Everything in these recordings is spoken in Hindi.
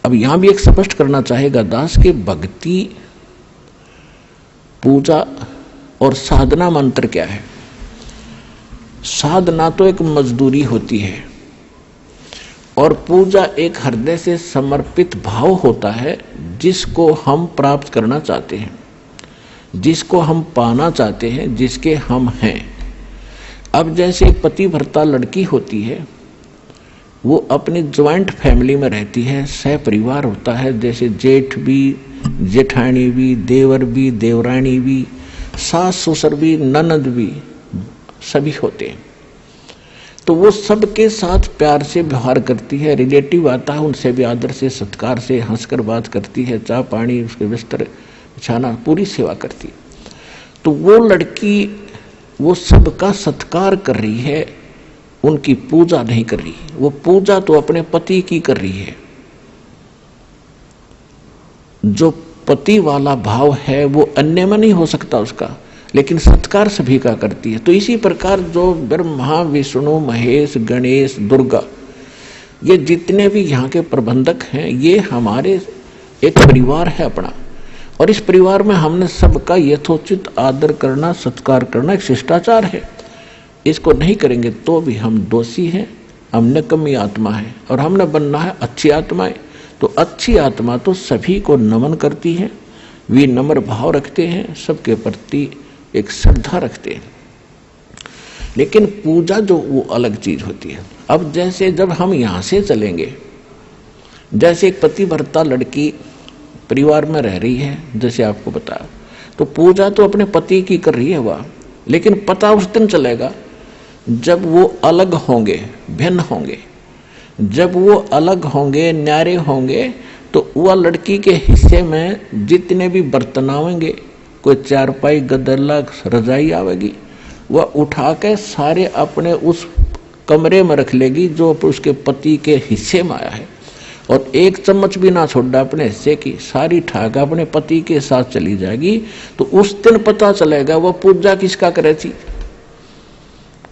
अब यहां भी एक स्पष्ट करना चाहेगा दास के भक्ति, पूजा और साधना में अंतर क्या है। साधना तो एक मजदूरी होती है और पूजा एक हृदय से समर्पित भाव होता है जिसको हम प्राप्त करना चाहते हैं, जिसको हम पाना चाहते हैं, जिसके हम हैं। अब जैसे पतिव्रता लड़की होती है, वो अपनी ज्वाइंट फैमिली में रहती है, सह परिवार होता है, जैसे जेठ भी, जेठानी भी, देवर भी, देवरानी भी, सास ससुर भी, ननद भी, सभी होते हैं। तो वो सबके साथ प्यार से व्यवहार करती है, रिलेटिव आता है उनसे भी आदर से, सत्कार से, हंसकर बात करती है, चाय पानी, उसके बिस्तर बिछाना, पूरी सेवा करती है। तो वो लड़की वो सबका सत्कार कर रही है, उनकी पूजा नहीं कर रही। वो पूजा तो अपने पति की कर रही है। जो पति वाला भाव है वो अन्य में नहीं हो सकता उसका, लेकिन सत्कार सभी का करती है। तो इसी प्रकार जो ब्रह्मा, विष्णु, महेश, गणेश, दुर्गा, ये जितने भी यहाँ के प्रबंधक हैं, ये हमारे एक परिवार है अपना, और इस परिवार में हमने सबका यथोचित आदर करना, सत्कार करना एक शिष्टाचार है। इसको नहीं करेंगे तो भी हम दोषी हैं, हम निकम्मी आत्मा है, और हमने बनना है अच्छी आत्माएं। तो अच्छी आत्मा तो सभी को नमन करती है, विनम्र भाव रखते हैं, सबके प्रति एक श्रद्धा रखते हैं। लेकिन पूजा जो वो अलग चीज होती है। अब जैसे जब हम यहां से चलेंगे, जैसे एक पतिव्रता लड़की परिवार में रह रही है, जैसे आपको बताया, तो पूजा तो अपने पति की कर रही है वह, लेकिन पता उस दिन चलेगा जब वो अलग होंगे, भिन्न होंगे। जब वो अलग होंगे, न्यारे होंगे, तो वह लड़की के हिस्से में जितने भी बर्तन आवेंगे, कोई चारपाई, गदला, रजाई आवेगी, वह उठा के सारे अपने उस कमरे में रख लेगी जो उसके पति के हिस्से में आया है, और एक चम्मच भी ना छोड़ा अपने हिस्से की, सारी ठाक अपने पति के साथ चली जाएगी। तो उस दिन पता चलेगा वह पूजा किसका करे थी।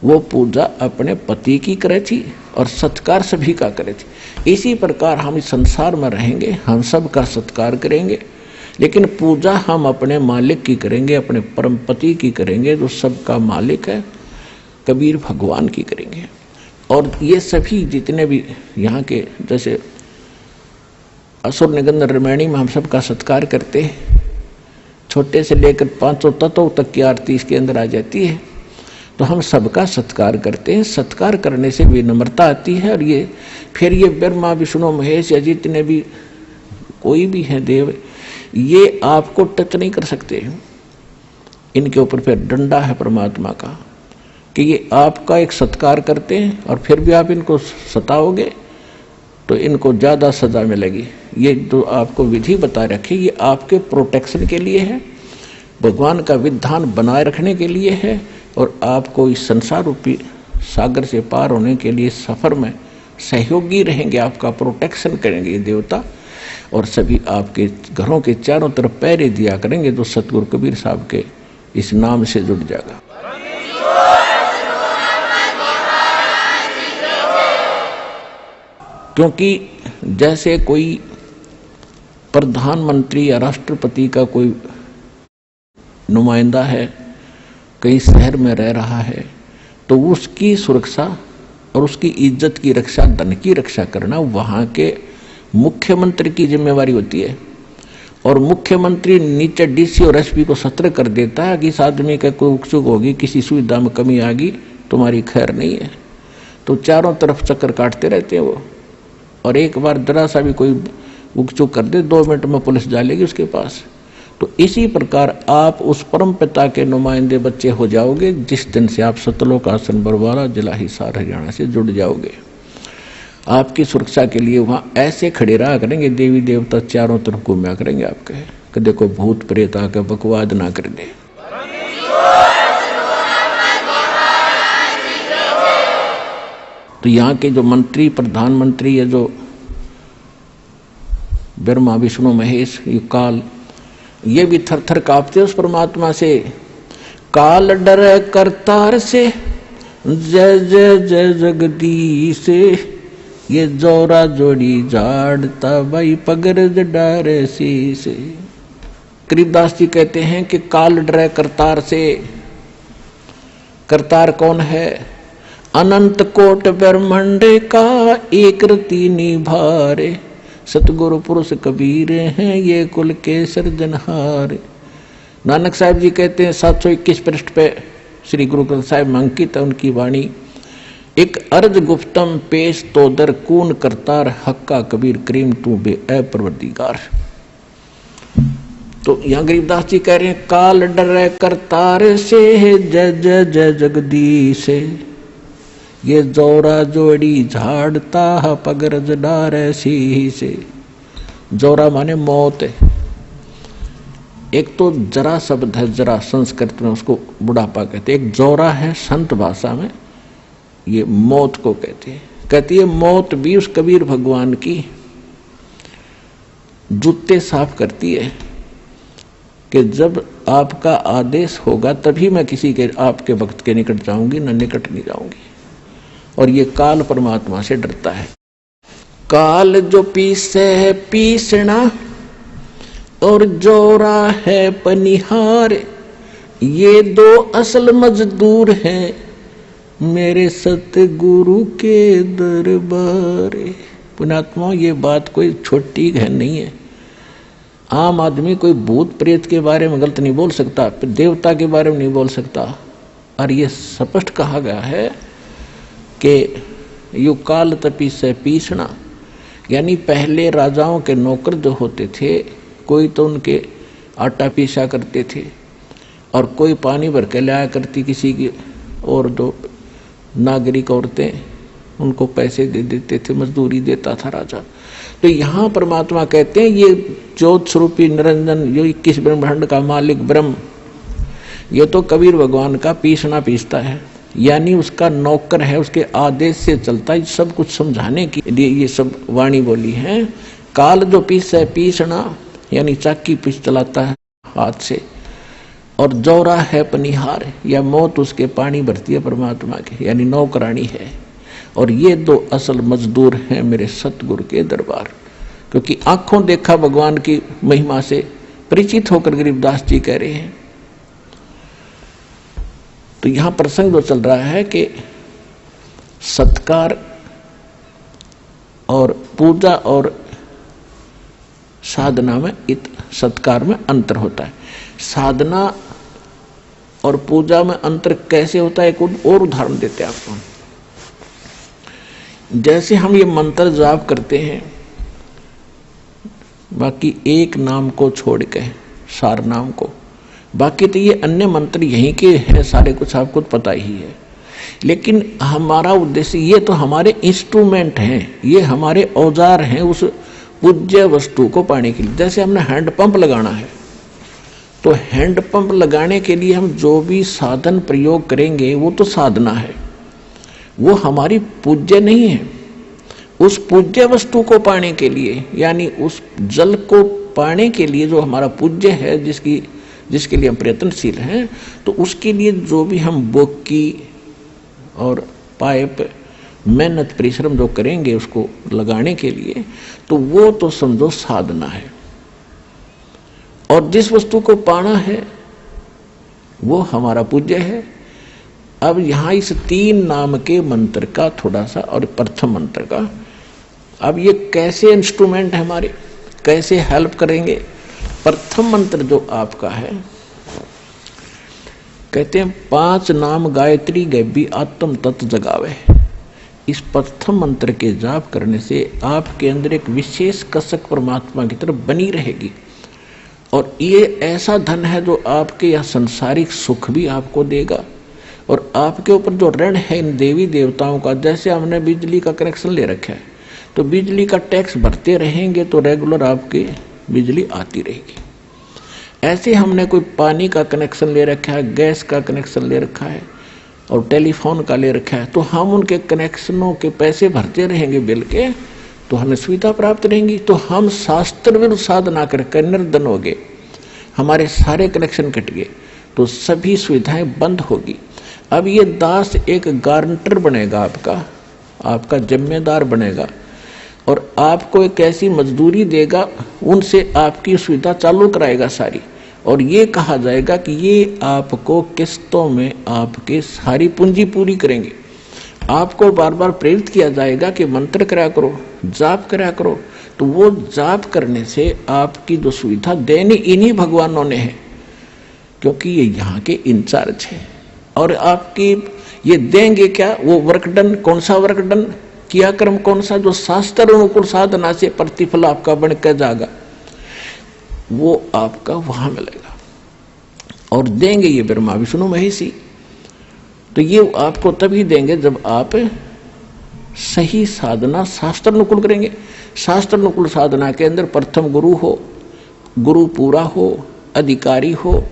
वो पूजा अपने पति की करे थी और सत्कार सभी का करे थी। इसी प्रकार हम इस संसार में रहेंगे, हम सब का सत्कार करेंगे, लेकिन पूजा हम अपने मालिक की करेंगे, अपने परम पति की करेंगे जो सबका मालिक है, कबीर भगवान की करेंगे। और ये सभी जितने भी यहाँ के, जैसे असुर निगंध रामायणी में हम सबका सत्कार करते हैं, छोटे से लेकर 500 तत्वों तक की आरती इसके अंदर आ जाती है। तो हम सबका सत्कार करते हैं। सत्कार करने से विनम्रता आती है, और ये फिर ये ब्रह्मा, विष्णु, महेश या जितने भी कोई भी है देव, ये आपको टच नहीं कर सकते। इनके ऊपर फिर डंडा है परमात्मा का कि ये आपका एक सत्कार करते हैं, और फिर भी आप इनको सताओगे तो इनको ज्यादा सजा मिलेगी। ये जो आपको विधि बता रखी, ये आपके प्रोटेक्शन के लिए है, भगवान का विधान बनाए रखने के लिए है, और आपको इस संसार रूपी सागर से पार होने के लिए सफर में सहयोगी रहेंगे, आपका प्रोटेक्शन करेंगे ये देवता, और सभी आपके घरों के चारों तरफ पैरे दिया करेंगे जो सतगुरु कबीर साहब के इस नाम से जुड़ जाएगा। क्योंकि जैसे कोई प्रधानमंत्री या राष्ट्रपति का कोई नुमाइंदा है, कहीं शहर में रह रहा है, तो उसकी सुरक्षा और उसकी इज्जत की रक्षा, धन की रक्षा करना वहां के मुख्यमंत्री की जिम्मेवारी होती है। और मुख्यमंत्री नीचे डीसी और एसपी को सतर्क कर देता है कि इस आदमी का कोई उकचुक होगी, किसी सुविधा में कमी आ गई, तुम्हारी खैर नहीं है। तो चारों तरफ चक्कर काटते रहते हैं वो, और एक बार जरा सा भी कोई उकचुक कर दे, 2 मिनट में पुलिस डालेगी उसके पास। तो इसी प्रकार आप उस परम पिता के नुमाइंदे बच्चे हो जाओगे जिस दिन से आप सतलोक आसन बरवाला, जिला हिसार, हरियाणा से जुड़ जाओगे। आपकी सुरक्षा के लिए वहां ऐसे खड़े रहा करेंगे, देवी देवता चारों तरफ घूमा करेंगे आपके, कदे कोई भूत प्रेत आकर बकवाद ना कर दे। तो यहाँ के जो मंत्री, प्रधानमंत्री या जो ब्रह्मा, विष्णु, महेश, ये काल, ये भी थर थर कांपते उस परमात्मा से। काल डर करतार से, जय जय जय जगदीश, ये जोरा जोड़ी झाड़ता भाई पगरज डारे सी से। गरीबदास जी कहते हैं कि काल डरे करतार से। करतार कौन है? अनंत कोट ब्रह्मांड का एक रति निभारे, सतगुरु पुरुष कबीर हैं ये कुल के सृजनहार। नानक साहब जी कहते हैं 721 पृष्ठ पे श्री गुरु ग्रंथ साहिब में अंकित है उनकी वाणी। एक अर्ज गुप्तम पेश तो दर कून करतार, हक्का कबीर करीम तू बे ए परवरदिगार। तो यहां गरीबदास जी कह रहे हैं काल डरे करतार से, जय जय जय जगदीश, ये जोरा जोड़ी झाड़ता पगरज डारे सी से। जोरा माने मौत है। एक तो जरा शब्द है, जरा संस्कृत में उसको बुढ़ापा कहते हैं। एक जोरा है संत भाषा में, ये मौत को कहते हैं। कहती है मौत भी उस कबीर भगवान की जूते साफ करती है कि जब आपका आदेश होगा तभी मैं किसी के आपके भक्त के निकट जाऊंगी, न निकट नहीं जाऊंगी। और ये काल परमात्मा से डरता है। काल जो पीसे है पीसना और जोरा है पनिहार, ये दो असल मजदूर हैं मेरे सतगुरु के दरबार। पुण्यात्मा ये बात कोई छोटी गहन नहीं है। आम आदमी कोई भूत प्रेत के बारे में गलत नहीं बोल सकता, देवता के बारे में नहीं बोल सकता। और ये स्पष्ट कहा गया है कि यु काल तपी से पीसना, यानी पहले राजाओं के नौकर जो होते थे, कोई तो उनके आटा पीसा करते थे और कोई पानी भर के लाया करती किसी की, और जो नागरिक औरतें उनको पैसे दे देते थे, मजदूरी देता था राजा। तो यहाँ परमात्मा कहते हैं ये ज्योत स्वरूपी निरंजन, जो 21 ब्रह्मांड का मालिक ब्रह्म, ये तो कबीर भगवान का पीसना पीसता है, यानी उसका नौकर है, उसके आदेश से चलता है। सब कुछ समझाने के लिए ये सब वाणी बोली है। काल जो पीस है पीसना, यानी चाकी पीस चलाता है हाथ से, और जोरा है पनिहार, या मौत उसके पानी भरती है परमात्मा के, यानी नौकरानी है। और ये दो असल मजदूर हैं मेरे सतगुरु के दरबार। क्योंकि आंखों देखा भगवान की महिमा से परिचित होकर गरीबदास जी कह रहे हैं। तो यहां प्रसंग जो चल रहा है कि सत्कार और पूजा और साधना में सत्कार में अंतर होता है। साधना और पूजा में अंतर कैसे होता है, एक और उदाहरण देते हैं आपको। जैसे हम ये मंत्र जाप करते हैं, बाकी एक नाम को छोड़ के सार नाम को, बाकी तो ये अन्य मंत्र यहीं के हैं सारे, कुछ आपको पता ही है। लेकिन हमारा उद्देश्य, ये तो हमारे इंस्ट्रूमेंट हैं, ये हमारे औजार हैं उस पूज्य वस्तु को पाने के लिए। जैसे हमने हैंडपंप लगाना है, तो हैंडपंप लगाने के लिए हम जो भी साधन प्रयोग करेंगे वो तो साधना है, वो हमारी पूज्य नहीं है। उस पूज्य वस्तु को पाने के लिए, यानी उस जल को पाने के लिए जो हमारा पूज्य है, जिसके लिए हम प्रयत्नशील हैं, तो उसके लिए जो भी हम बोकी और पाइप मेहनत परिश्रम जो करेंगे उसको लगाने के लिए, तो वो तो समझो साधना है। और जिस वस्तु को पाना है वो हमारा पूज्य है। अब यहां इस 3 नाम के मंत्र का थोड़ा सा, और प्रथम मंत्र का, अब ये कैसे इंस्ट्रूमेंट है हमारे, कैसे हेल्प करेंगे। प्रथम मंत्र जो आपका है, कहते हैं 5 नाम गायत्री गैबी आत्म तत्व जगावे। इस प्रथम मंत्र के जाप करने से आपके अंदर एक विशेष कसक परमात्मा की तरफ बनी रहेगी। और ये ऐसा धन है जो आपके यह संसारिक सुख भी आपको देगा, और आपके ऊपर जो ऋण है इन देवी देवताओं का, जैसे हमने बिजली का कनेक्शन ले रखा है, तो बिजली का टैक्स भरते रहेंगे तो रेगुलर आपकी बिजली आती रहेगी। ऐसे हमने कोई पानी का कनेक्शन ले रखा है, गैस का कनेक्शन ले रखा है और टेलीफोन का ले रखा है, तो हम उनके कनेक्शनों के पैसे भरते रहेंगे बिल के, तो हमें सुविधा प्राप्त रहेंगी। तो हम शास्त्र विरुद्ध साधना करके निर्धन हो गए, हमारे सारे कनेक्शन कट गए, तो सभी सुविधाएं बंद होगी। अब ये दास एक गारंटर बनेगा आपका, आपका जिम्मेदार बनेगा और आपको एक ऐसी मजदूरी देगा, उनसे आपकी सुविधा चालू कराएगा सारी। और ये कहा जाएगा कि ये आपको किस्तों में आपके सारी पूंजी पूरी करेंगे। आपको बार बार प्रेरित किया जाएगा कि मंत्र करा करो, जाप करा करो। तो वो जाप करने से आपकी जो सुविधा देनी इन्हीं भगवानों ने है, क्योंकि ये यहाँ के इंचार्ज है। और आपकी ये देंगे क्या? वो वर्कडन, कौन सा वर्कडन, किया कर्म कौन सा, जो शास्त्र अनुकूल साधना से प्रतिफल आपका बन कर जाएगा, वो आपका वहां मिलेगा। और देंगे ये ब्रह्मा विष्णु महेशी। तो ये आपको तभी देंगे जब आप सही साधना शास्त्र अनुकूल करेंगे। शास्त्र अनुकूल साधना के अंदर प्रथम गुरु हो, गुरु पूरा हो, अधिकारी हो,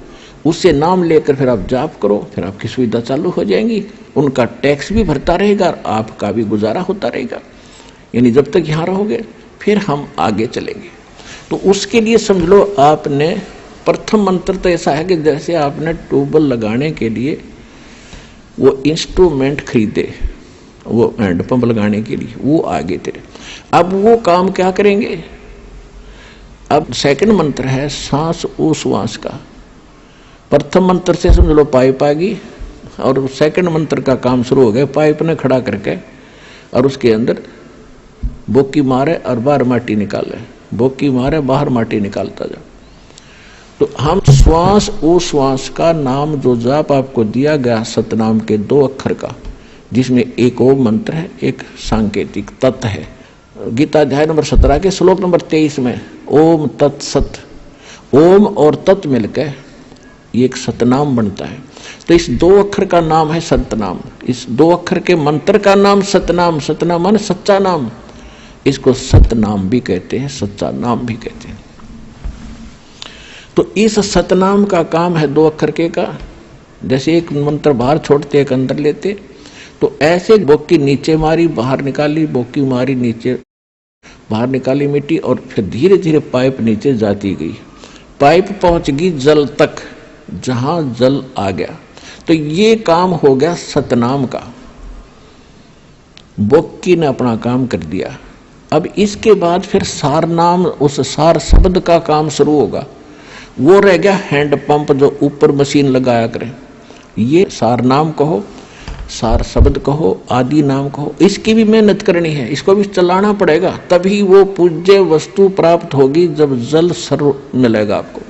उससे नाम लेकर फिर आप जाप करो, फिर आपकी सुविधा चालू हो जाएंगी। उनका टैक्स भी भरता रहेगा और आपका भी गुजारा होता रहेगा। यानी जब तक यहाँ रहोगे फिर हम आगे चलेंगे। तो उसके लिए समझ लो आपने प्रथम मंत्र तो ऐसा है कि जैसे आपने ट्यूबवेल लगाने के लिए वो इंस्ट्रूमेंट खरीदे, वो हैंडपंप लगाने के लिए, वो आगे तेरे। अब वो काम क्या करेंगे? अब सेकंड मंत्र है सांस उश्वास का। प्रथम मंत्र से समझ लो पाइप आ गई और सेकंड मंत्र का काम शुरू हो गया। पाइप ने खड़ा करके और उसके अंदर बोकी मारे और बाहर माटी निकाले, बोकी मारे बाहर माटी निकालता जा। तो हम श्वास उश्वास का नाम जो जाप आपको दिया गया सतनाम के 2 अक्षर का, जिसमें एक ओम मंत्र है, एक सांकेतिक तत् है। गीता अध्याय नंबर 17 के श्लोक नंबर 23 में ओम तत्सत, ओम और तत् मिलकर ये एक सतनाम बनता है। तो इस 2 अक्षर का नाम है सतनाम। इस 2 अक्षर के मंत्र का नाम सतनाम, सतनाम माने सच्चा नाम। इसको सतनाम भी कहते हैं, सच्चा नाम भी कहते हैं। तो इस सतनाम का काम है 2 अक्षर के का। जैसे एक मंत्र बाहर छोड़ते एक अंदर लेते, तो ऐसे बोकी नीचे मारी बाहर निकाली, बोकी मारी नीचे बाहर निकाली मिट्टी, और फिर धीरे धीरे पाइप नीचे जाती गई। पाइप पहुंच गई जल तक, जहां जल आ गया। तो ये काम हो गया सतनाम का। बोकी ने अपना काम कर दिया। अब इसके बाद फिर सार नाम, उस सार शब्द का काम शुरू होगा। वो रह गया हैंड पंप जो ऊपर मशीन लगाया करे। ये सार नाम कहो, सार शब्द कहो, आदि नाम कहो, इसकी भी मेहनत करनी है, इसको भी चलाना पड़ेगा। तभी वो पूज्य वस्तु प्राप्त होगी जब जल सर्व मिलेगा आपको।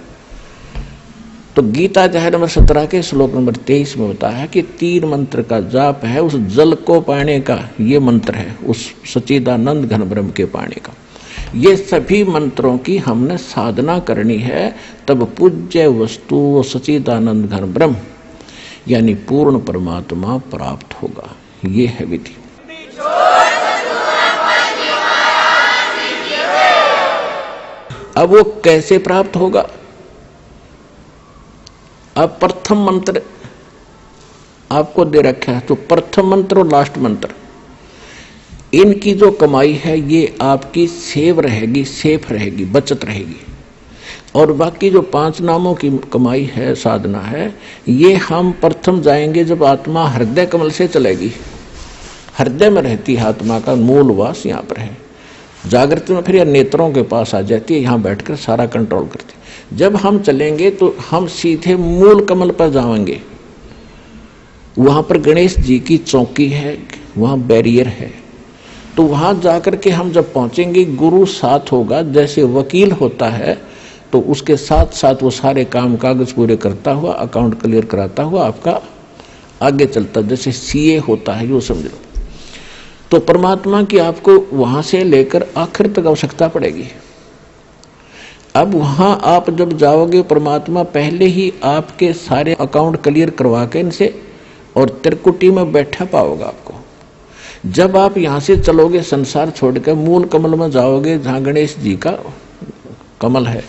तो गीता अध्याय नंबर 17 के श्लोक नंबर 23 में बताया है कि 3 मंत्र का जाप है उस जल को पाने का। ये मंत्र है उस सच्चिदानंद घन ब्रह्म के पाने का। ये सभी मंत्रों की हमने साधना करनी है, तब पूज्य वस्तु सच्चिदानंद घन ब्रह्म यानी पूर्ण परमात्मा प्राप्त होगा। ये है विधि। अब वो कैसे प्राप्त होगा? अब प्रथम मंत्र आपको दे रखा है, तो प्रथम मंत्र और लास्ट मंत्र, इनकी जो कमाई है ये आपकी सेव रहेगी, सेफ रहेगी, बचत रहेगी। और बाकी जो 5 नामों की कमाई है, साधना है, ये हम प्रथम जाएंगे जब आत्मा हृदय कमल से चलेगी। हृदय में रहती है आत्मा का मूल वास, यहाँ पर है। जागृत में फिर यह नेत्रों के पास आ जाती है, यहाँ बैठकर सारा कंट्रोल करती है। जब हम चलेंगे तो हम सीधे मूल कमल पर जाएंगे। वहां पर गणेश जी की चौकी है, वहां बैरियर है। तो वहां जाकर के हम जब पहुंचेंगे, गुरु साथ होगा। जैसे वकील होता है तो उसके साथ साथ वो सारे काम कागज पूरे करता हुआ, अकाउंट क्लियर कराता हुआ आपका आगे चलता, जैसे सीए होता है, यो समझ लो। तो परमात्मा की आपको वहां से लेकर आखिर तक आवश्यकता पड़ेगी। अब वहां आप जब जाओगे, परमात्मा पहले ही आपके सारे अकाउंट क्लियर करवा के इनसे और त्रिकुटी में बैठा पाओगे आपको। जब आप यहां से चलोगे, संसार छोड़कर मूल कमल में जाओगे, जहां गणेश जी का कमल है,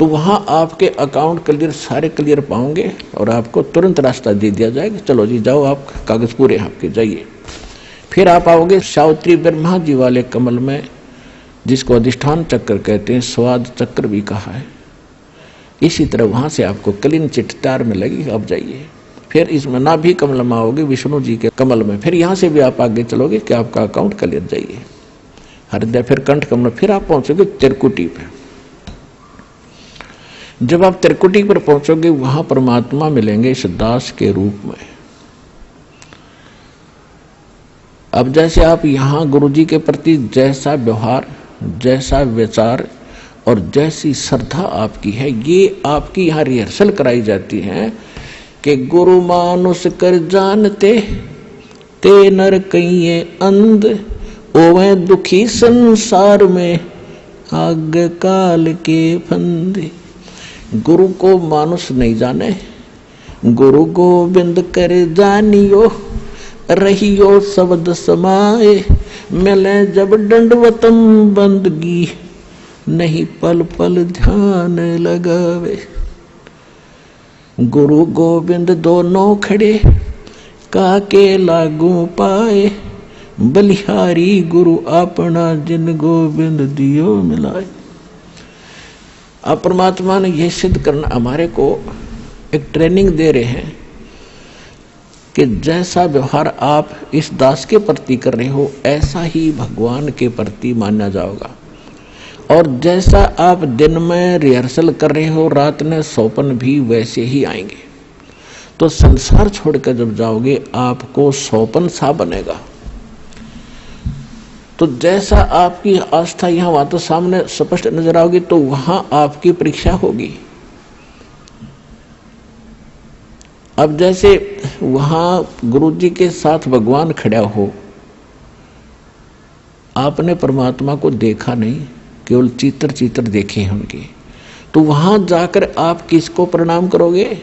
तो वहां आपके अकाउंट क्लियर, सारे क्लियर पाओगे और आपको तुरंत रास्ता दे दिया जाएगा। चलो जी जाओ, आप कागज पूरे आपके, जाइए। फिर आप आओगे सावित्री ब्रह्मा जी वाले कमल में, जिसको अधिष्ठान चक्र कहते हैं, स्वाद चक्र भी कहा है। इसी तरह वहां से आपको क्लीन चिट तैयार मिलेगी। अब जाइए, फिर इसमें नाभि कमल में आओगे विष्णु जी के कमल में, फिर यहाँ से भी आप आगे चलोगे कि आपका अकाउंट क्लियर जाइए हृदय, फिर कंठ कमल, फिर आप पहुंचोगे त्रिकुटी पे। जब आप त्रिकुटी पर पहुंचोगे वहां परमात्मा मिलेंगे इस दास के रूप में। अब जैसे आप यहाँ गुरु जी के प्रति जैसा व्यवहार, जैसा विचार और जैसी श्रद्धा आपकी है, ये आपकी यहाँ रिहर्सल कराई जाती है कि गुरु मानुष कर जानते ते नर कहिए अंध, ओवे दुखी संसार में आग काल के फंदे। गुरु को मानुष नहीं जाने, गुरु गोविंद कर जानियो, रहियो शब्द समाए, मिले जब दंडवतम बंदगी, नहीं पल पल ध्यान लगावे। गुरु गोविंद दोनों खड़े काके लागू पाए, बलिहारी गुरु अपना जिन गोविंद दियो मिलाए। अब परमात्मा ने यह सिद्ध करना हमारे को एक ट्रेनिंग दे रहे हैं कि जैसा व्यवहार आप इस दास के प्रति कर रहे हो ऐसा ही भगवान के प्रति माना जाएगा, और जैसा आप दिन में रिहर्सल कर रहे हो रात में सौपन भी वैसे ही आएंगे। तो संसार छोड़कर जब जाओगे आपको सौपन सा बनेगा। तो जैसा आपकी आस्था यहाँ वहां तो सामने स्पष्ट नजर आओगी, तो वहां आपकी परीक्षा होगी। अब जैसे वहां गुरु जी के साथ भगवान खड़ा हो, आपने परमात्मा को देखा नहीं, केवल चित्र चित्र देखे हैं उनके, तो वहां जाकर आप किसको प्रणाम करोगे?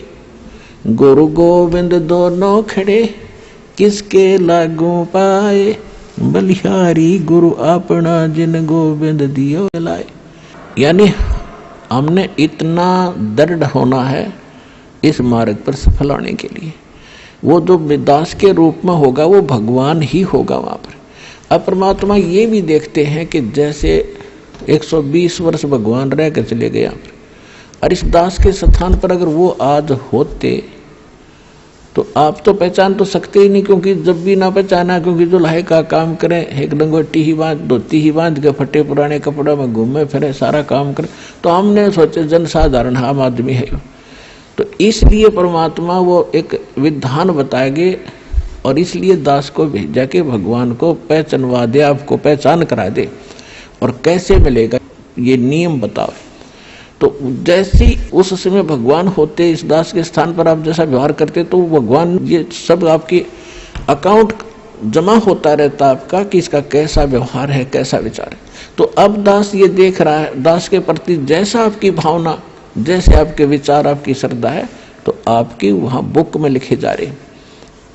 गुरु गोविंद दोनों खड़े किसके लागू पाए, बलिहारी गुरु अपना जिन गोविंद दियो लाए। यानी हमने इतना दृढ़ होना है इस मार्ग पर सफल होने के लिए। वो जो दास के रूप में होगा वो भगवान ही होगा वहां पर। अब परमात्मा ये भी देखते हैं कि जैसे 120 वर्ष भगवान रह कर चले गए यहाँ पर, और इस दास के स्थान पर अगर वो आज होते तो आप तो पहचान तो सकते ही नहीं, क्योंकि जब भी ना पहचाना, क्योंकि जो लाहे का काम करें, एक लंगोटी ही बांध, धोती ही बांध के फटे पुराने कपड़ों में घूमे फिरे, सारा काम करें, तो हमने सोचे जन साधारण आम आदमी है। तो इसलिए परमात्मा वो एक विधान बताएंगे और इसलिए दास को भेजा के भगवान को पहचानवा दे, आपको पहचान करा दे, और कैसे मिलेगा ये नियम बताओ। तो जैसे उस समय भगवान होते इस दास के स्थान पर आप जैसा व्यवहार करते, तो भगवान ये सब आपके अकाउंट जमा होता रहता आपका कि इसका कैसा व्यवहार है, कैसा विचार है। तो अब दास ये देख रहा है, दास के प्रति जैसा आपकी भावना, जैसे आपके विचार, आपकी श्रद्धा है, तो आपकी वहाँ बुक में लिखे जा रहे।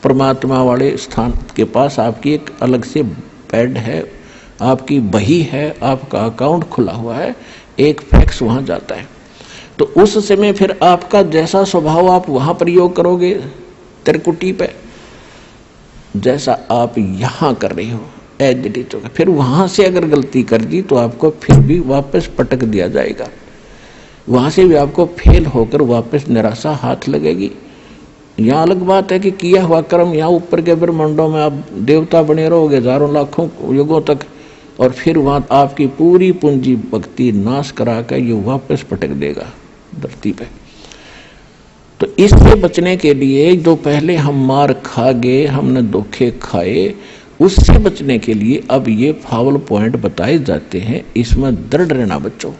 परमात्मा वाले स्थान के पास आपकी एक अलग से पैड है, आपकी बही है, आपका अकाउंट खुला हुआ है, एक फैक्स वहां जाता है। तो उस समय फिर आपका जैसा स्वभाव आप वहां प्रयोग करोगे त्रिकुटी पे, जैसा आप यहां कर रहे हो एज इट इज होगा। फिर वहां से अगर गलती कर दी तो आपको फिर भी वापस पटक दिया जाएगा, वहां से भी आपको फेल होकर वापस निराशा हाथ लगेगी। यहाँ अलग बात है कि किया हुआ कर्म यहाँ ऊपर के ब्रह्मांडों में आप देवता बने रहोगे हजारों लाखों युगों तक, और फिर वहां आपकी पूरी पूंजी भक्ति नाश करा कर ये वापस पटक देगा धरती पे। तो इससे बचने के लिए जो पहले हम मार खा गए, हमने धोखे खाए, उससे बचने के लिए अब ये फावल पॉइंट बताए जाते हैं। इसमें दृढ़ रहना बच्चों,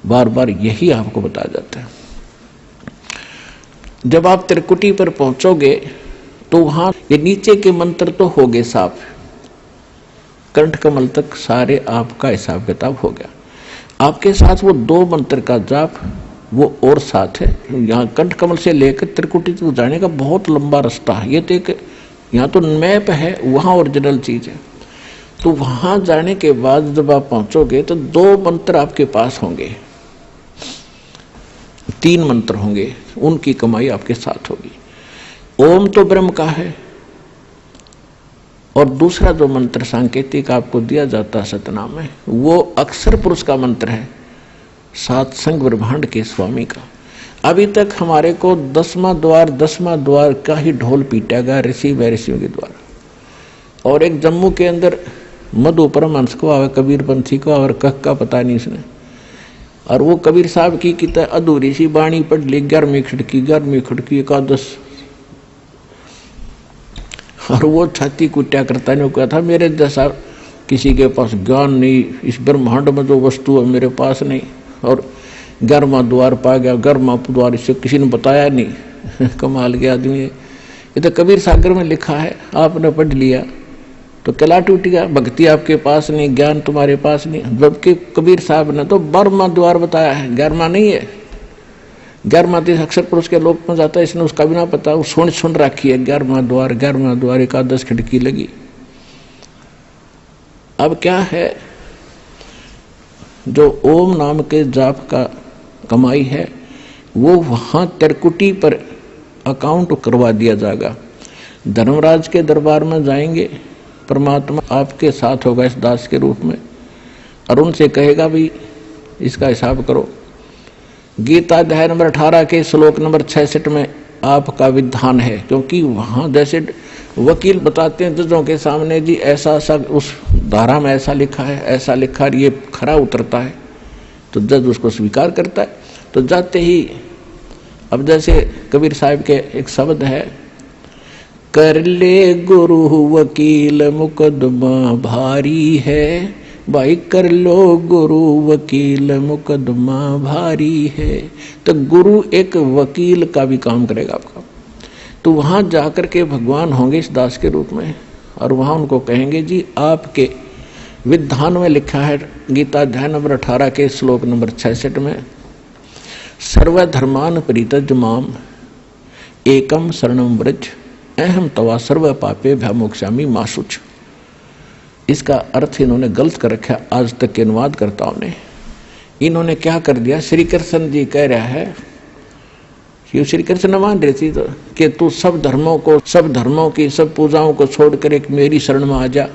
बार बार यही आपको बताया जाता है। जब आप त्रिकुटी पर पहुंचोगे तो वहां ये नीचे के मंत्र तो हो गए साफ, कंठ कमल तक सारे आपका हिसाब किताब हो गया। आपके साथ वो 2 मंत्र का जाप वो और साथ है। यहाँ कंठ कमल से लेकर त्रिकुटी तक जाने का बहुत लंबा रास्ता है। ये तो एक यहाँ तो मैप है, वहाँ ओरिजिनल चीज है। तो वहां जाने के बाद जब आप पहुंचोगे तो 2 मंत्र आपके पास होंगे, 3 मंत्र होंगे, उनकी कमाई आपके साथ होगी। ओम तो ब्रह्म का है, और दूसरा जो मंत्र सांकेतिक आपको दिया जाता है सतनाम में, वो अक्षर पुरुष का मंत्र है, सात संग ब्रह्मांड के स्वामी का। अभी तक हमारे को 10वां द्वार का ही ढोल पीटा गया ऋषि व ऋषियों के द्वारा। और एक जम्मू के अंदर मधु परमहंस को आवे, कबीर पंथी को और कख का पता नहीं इसने, और वो कबीर साहब की किता अधूरी सी बाणी पढ़ ली, 11वीं खिड़की एकादश, और वो छाती कुट्या करता ने कहा था मेरे जैसा किसी के पास ज्ञान नहीं, इस ब्रह्मांड में जो वस्तु है मेरे पास नहीं, और 11वां द्वार पा गया, 11वां द्वार इसे किसी ने बताया नहीं। कमाल के आदमी है ये तो कबीर सागर में लिखा है, आपने पढ़ लिया तो कला टूट गया। भक्ति आपके पास नहीं, ज्ञान तुम्हारे पास नहीं, जबकि कबीर साहब ने तो 12वां द्वार बताया है, 11वां नहीं है। 11वां तो अक्षर पुरुष के लोक में जाता है, इसने उसका भी ना पता, वो सुन रखी है 11वां द्वार एकादश खिड़की लगी। अब क्या है, जो ओम नाम के जाप का कमाई है वो वहां त्रिकुटी पर अकाउंट करवा दिया जाएगा। धर्मराज के दरबार में जाएंगे, परमात्मा आपके साथ होगा इस दास के रूप में, और उनसे कहेगा भी इसका हिसाब करो। गीता अध्याय नंबर 18 के श्लोक नंबर 66 में आपका विधान है, क्योंकि वहां जैसे वकील बताते हैं जजों के सामने जी ऐसा सब उस धारा में ऐसा लिखा है, ऐसा लिखा, ये खरा उतरता है तो जज उसको स्वीकार करता है। तो जाते ही अब जैसे कबीर साहब के एक शब्द है, कर ले गुरु वकील मुकदमा भारी है, भाई कर लो गुरु वकील मुकदमा भारी है। तो गुरु एक वकील का भी काम करेगा आपका। तो वहां जाकर के भगवान होंगे इस दास के रूप में, और वहां उनको कहेंगे जी आपके विधान में लिखा है, गीता अध्याय नंबर 18 के श्लोक नंबर 66 में, सर्वधर्मान परित्यज्य माम एकम शरणम व्रज अहम तवा सर्व पापे भयमोक्षामि मा शुच। इसका अर्थ इन्होंने गलत कर रखा आज तक के अनुवादकर्ताओं ने। इन्होंने क्या कर दिया, श्री कृष्ण जी कह रहा है, ये श्री कृष्ण मान रहे थी तो कि तू सब धर्मों की सब पूजाओं को छोड़कर एक मेरी शरण में आ जा,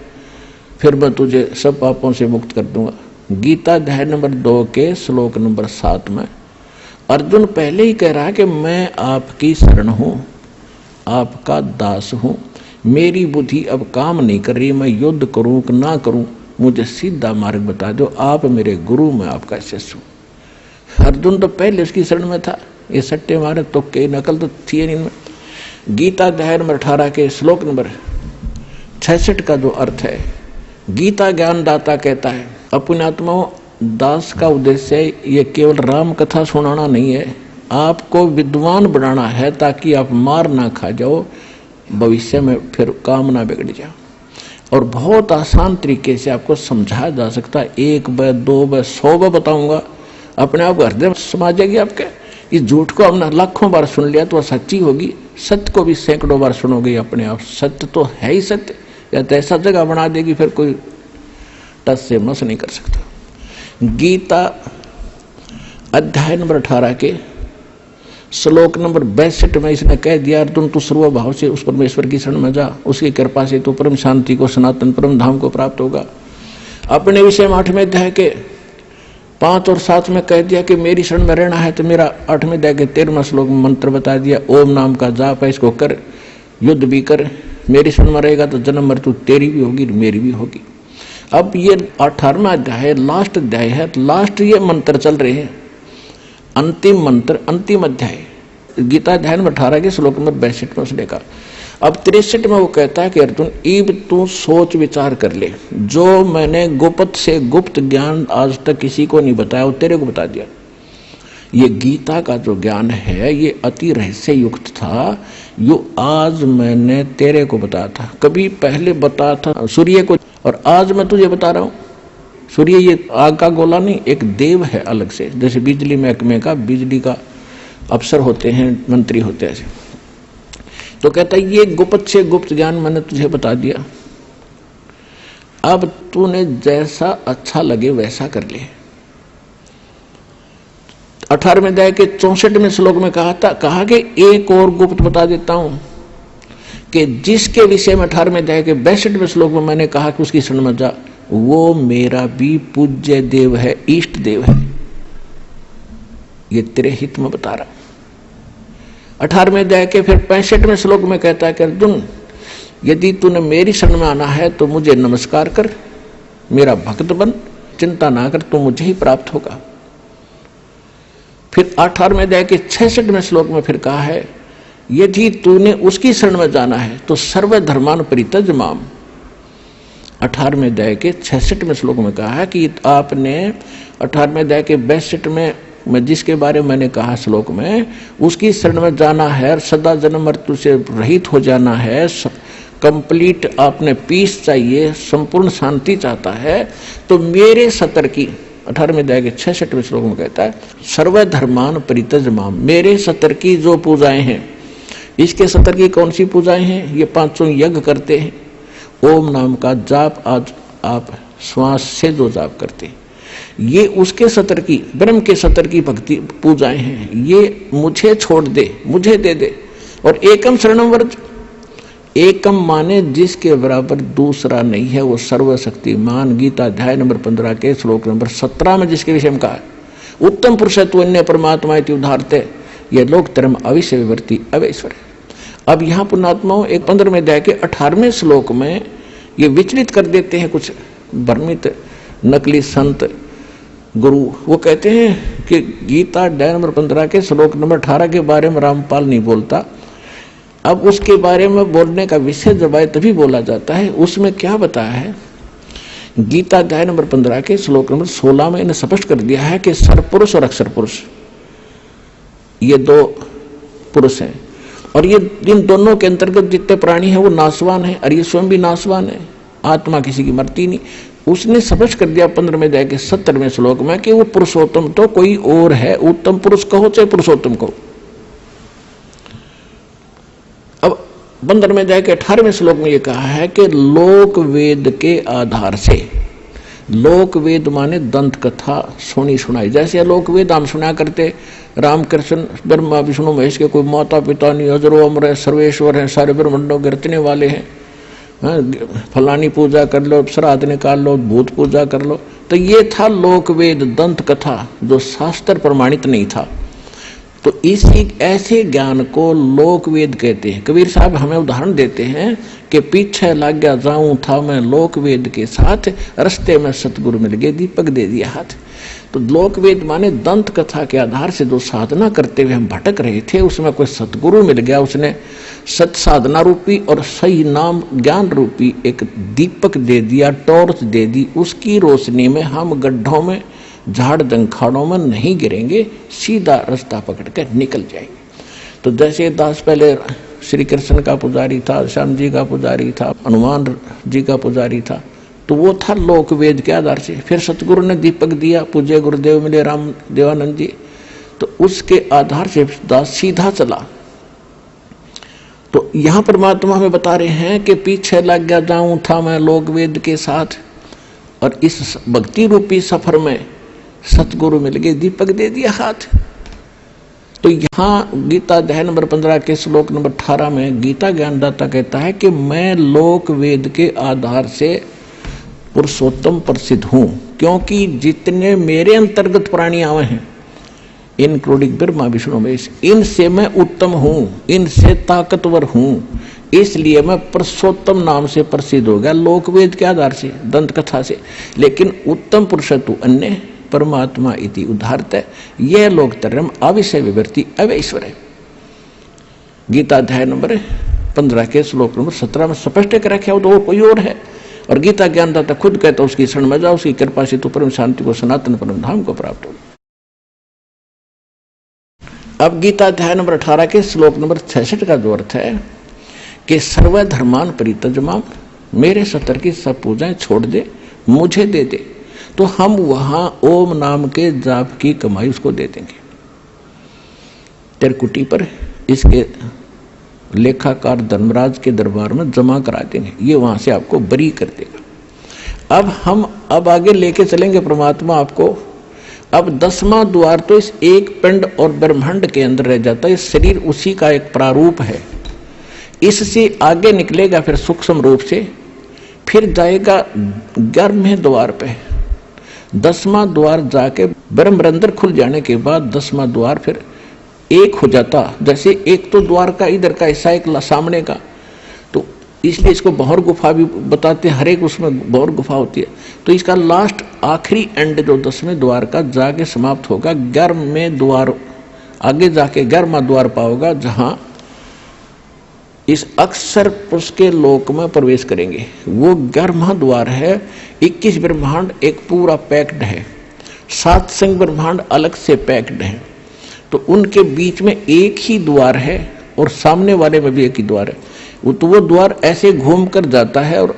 फिर मैं तुझे सब पापों से मुक्त कर दूंगा। गीता अध्याय नंबर 2 के श्लोक नंबर 7 में अर्जुन पहले ही कह रहा है कि मैं आपकी शरण हूं, आपका दास हूं, मेरी बुद्धि अब काम नहीं कर रही, मैं युद्ध करूं कि ना करूं, मुझे सीधा मार्ग बता दो, आप मेरे गुरु, मैं आपका शिष्य हूं। अर्जुन तो पहले उसकी शरण में था, ये सट्टे मारे तो के नकल तो थी नहीं इनमें। गीता अध्याय नंबर 18 के श्लोक नंबर 66 का जो अर्थ है, गीता ज्ञानदाता कहता है, अपने आत्माओं दास का उद्देश्य ये केवल राम कथा सुनाना नहीं है, आपको विद्वान बनाना है ताकि आप मार ना खा जाओ, भविष्य में फिर काम ना बिगड़ जाओ। और बहुत आसान तरीके से आपको समझाया जा सकता है, 1 बार 2 बार 100 बार बताऊंगा, अपने आप हृदय में समा जाएगी आपके। इस झूठ को हमने लाखों बार सुन लिया तो सच्ची होगी, सत्य को भी सैकड़ों बार सुनोगे अपने आप, सत्य तो है ही सत्य, या तो ऐसा जगह बना देगी फिर कोई टस से मस नहीं कर सकता। गीता अध्याय नंबर 18 के श्लोक नंबर 62 में इसने कह दिया, अर्जुन तू सर्वभाव से उस परमेश्वर की शरण में जा, उसकी कृपा से तू परम शांति को, सनातन परम धाम को प्राप्त होगा। अपने विषय में 8वें अध्याय के 5 और 7 में कह दिया कि मेरी शरण में रहना है तो मेरा 8वें अध्याय के 13वां श्लोक में मंत्र बता दिया, ओम नाम का जाप है, इसको कर, युद्ध भी कर, मेरी शरण में रहेगा तो जन्म मृत्यु तेरी भी होगी मेरी भी होगी। अब ये 18वां अध्याय लास्ट अध्याय है, लास्ट ये मंत्र चल रहे हैं, अंतिम मंत्र, अंतिम अध्याय गीता अध्याय नंबर 18 के श्लोक नंबर 62 में उसने कहा। अब 63 में वो कहता है कि अर्जुन इब तू सोच विचार कर ले, जो मैंने गुप्त से गुप्त ज्ञान आज तक किसी को नहीं बताया वो तेरे को बता दिया। ये गीता का जो ज्ञान है ये अति रहस्य युक्त था, यो आज मैंने तेरे को बताया था, कभी पहले बताया था सूर्य को, और आज मैं तुझे बता रहा हूं। सूर्य ये आग का गोला नहीं, एक देव है अलग से, जैसे बिजली महकमे का बिजली का अफसर होते हैं, मंत्री होते हैं ऐसे। तो कहता है ये गुप्त से गुप्त ज्ञान मैंने तुझे बता दिया, अब तूने जैसा अच्छा लगे वैसा कर ले। 18वें अध्याय के 64वें श्लोक में कहा कि एक और गुप्त बता देता हूं कि जिसके विषय में 18वें अध्याय के 62वें श्लोक में मैंने कहा कि उसकी शरण में जा, वो मेरा भी पूज्य देव है, इष्ट देव है। ये तेरे हित में बता रहा। 18वें अध्याय के फिर 65वें श्लोक में कहता है कि अर्जुन, यदि तूने मेरी शरण में आना है तो मुझे नमस्कार कर, मेरा भक्त बन, चिंता ना कर, तू मुझे ही प्राप्त होगा। फिर 18वें अध्याय के 66वें श्लोक में फिर कहा है, यदि तूने उसकी शरण में जाना है तो सर्वधर्मान परित्यज माम। 18वें अध्याय के 66वें श्लोक में कहा है कि आपने 18वें अध्याय के 62 में जिसके बारे में मैंने कहा श्लोक में, उसकी शरण में जाना है, सदा जन्म मृत्यु से रहित हो जाना है, कंप्लीट आपने पीस चाहिए, संपूर्ण शांति चाहता है, तो मेरे सतर की 18वें अध्याय के 66वें श्लोक में कहता है, सर्वधर्मान परित्यज माम। मेरे सतर की जो पूजाएं हैं, इसके सतर की कौन सी पूजाएं हैं? ये 500 यज्ञ करते हैं, ओम नाम का जाप आज आप श्वास से जो जाप करते हैं, ये उसके सतर की, ब्रह्म के सतर की भक्ति पूजाएं हैं। ये मुझे छोड़ दे, मुझे दे दे। और एकम शरणम व्रज, एकम माने जिसके बराबर दूसरा नहीं है, वो सर्वशक्तिमान। गीता अध्याय नंबर 15 के श्लोक नंबर 17 में जिसके विषय में कहा है, उत्तम पुरुष है तू अन्य परमात्मा इति उदाहरते, ये लोक धर्म अविश्य विवर्ती अवैश्वर। अब यहाँ पुण्यात्माओं एक 15वें अध्याय के 18वें श्लोक में ये विचलित कर देते हैं कुछ भ्रमित नकली संत गुरु। वो कहते हैं कि गीता अध्याय नंबर 15 के श्लोक नंबर 18 के बारे में रामपाल नहीं बोलता। अब उसके बारे में बोलने का विषय जब आए तभी बोला जाता है। उसमें क्या बताया है? गीता अध्याय नंबर 15 के श्लोक नंबर 16 में इन्हें स्पष्ट कर दिया है कि सरपुरुष और अक्षर पुरुष ये दो पुरुष हैं, और ये इन दोनों के अंतर्गत जितने प्राणी हैं वो नाशवान है, और ये स्वयं भी नाशवान है। आत्मा किसी की मरती नहीं। उसने स्पष्ट कर दिया 15वें अध्याय के 70वें श्लोक में कि वो पुरुषोत्तम तो कोई और है। उत्तम पुरुष कहो चाहे पुरुषोत्तम कहो। अब 15वें अध्याय के 18वें श्लोक में ये कहा है कि लोक वेद के आधार से, लोक वेद माने दंत कथा सुनी सुनाई, जैसे लोक वेद हम सुना करते, रामकृष्ण ब्रह्मा विष्णु महेश के कोई माता पिता नहीं, अजरो अमर है, सर्वेश्वर है, सारे ब्रह्मांडों के रचने वाले हैं, फलानी पूजा कर लो, श्राद्ध निकाल लो, भूत पूजा कर लो। तो ये था लोक वेद दंत कथा जो शास्त्र प्रमाणित नहीं था। तो इसी ऐसे ज्ञान को लोक वेद कहते हैं। कबीर साहब हमें उदाहरण देते हैं कि पीछे लग गया जाऊं था मैं लोक वेद के साथ, रस्ते में सतगुरु मिल गए, दीपक दे दिया हाथ। तो लोक वेद माने दंत कथा के आधार से जो साधना करते हुए हम भटक रहे थे, उसमें कोई सतगुरु मिल गया, उसने सत साधना रूपी और सही नाम ज्ञान रूपी एक दीपक दे दिया, टॉर्च दे दी। उसकी रोशनी में हम गड्ढों में, झाड़ जंखाड़ों में नहीं गिरेंगे, सीधा रास्ता पकड़ कर निकल जाएंगे। तो जैसे दास पहले श्री कृष्ण का पुजारी था, श्याम जी का पुजारी था, हनुमान जी का पुजारी था, तो वो था लोक वेद के आधार से। फिर सतगुरु ने दीपक दिया, पूज्य गुरुदेव मिले राम देवानंद जी, तो उसके आधार से दास सीधा चला। तो यहाँ परमात्मा हमें बता रहे हैं कि पीछे लग गया जाऊं था मैं लोक वेद के साथ, और इस भक्ति रूपी सफर में सतगुरु मिल गए, दीपक दे दिया हाथ। तो यहाँ गीता अध्याय नंबर 15 के श्लोक नंबर 18 में गीता ज्ञानदाता कहता है कि मैं लोक वेद के आधार से पुरुषोत्तम प्रसिद्ध हूं, क्योंकि जितने मेरे अंतर्गत प्राणी आवे हैं, इंक्लूडिंग ब्रह्मा विष्णु महेश, इनसे मैं उत्तम हूं, इनसे ताकतवर हूं, इसलिए मैं पुरुषोत्तम नाम से प्रसिद्ध हो गया लोक वेद के आधार से, दंत कथा से। लेकिन उत्तम पुरुष तु अन्य परमात्मा इति उदाहरत है, यह लोक धर्म अविषय विवर्ती अवैश्वर है। गीता अध्याय नंबर 15 के श्लोक नंबर 17 में स्पष्ट कर रखा है, वो तो कोई और है। और गीता ज्ञानदाता खुद कहता है उसकी शरण में जाओ, उसकी कृपा से तो परम शांति को, सनातन परम धाम को प्राप्त हो। अब गीता अध्याय नंबर 18 के श्लोक नंबर 66 का जो अर्थ है कि सर्वधर्मान परित्यज माम, मेरे सतर की सब पूजाएं छोड़ दे, मुझे दे दे, तो हम वहां ओम नाम के जाप की कमाई उसको दे देंगे। तेरकुटी पर इसके लेखाकार धर्मराज के दरबार में जमा करा देंगे, ये वहां से आपको बरी कर देगा। अब आगे लेके चलेंगे परमात्मा आपको। अब 10वां द्वार तो इस एक पिंड और ब्रह्मांड के अंदर रह जाता है, शरीर उसी का एक प्रारूप है। इससे आगे निकलेगा फिर सूक्ष्म रूप से, फिर जाएगा 11वें द्वार पे। 10वां द्वार जाके ब्रह्मरंध्र खुल जाने के बाद 10वां द्वार फिर एक हो जाता, जैसे एक तो द्वार का इधर का हिस्सा एक सामने का, तो इसलिए इसको भौर गुफा भी बताते हैं, हर एक उसमें भौर गुफा होती है। तो इसका लास्ट आखिरी एंड जो 10वें द्वार का जाके समाप्त होगा 11वें द्वार, आगे जाके 11वां द्वार पाओगा, जहां इस अक्षर पुरुष के लोक में प्रवेश करेंगे। वो 11वां द्वार है। 21 ब्रह्मांड एक पूरा पैक्ड है, 7 संग ब्रह्मांड अलग से पैक्ड है, तो उनके बीच में एक ही द्वार है और सामने वाले में भी एक ही द्वार है। तो वो द्वार ऐसे घूम कर जाता है और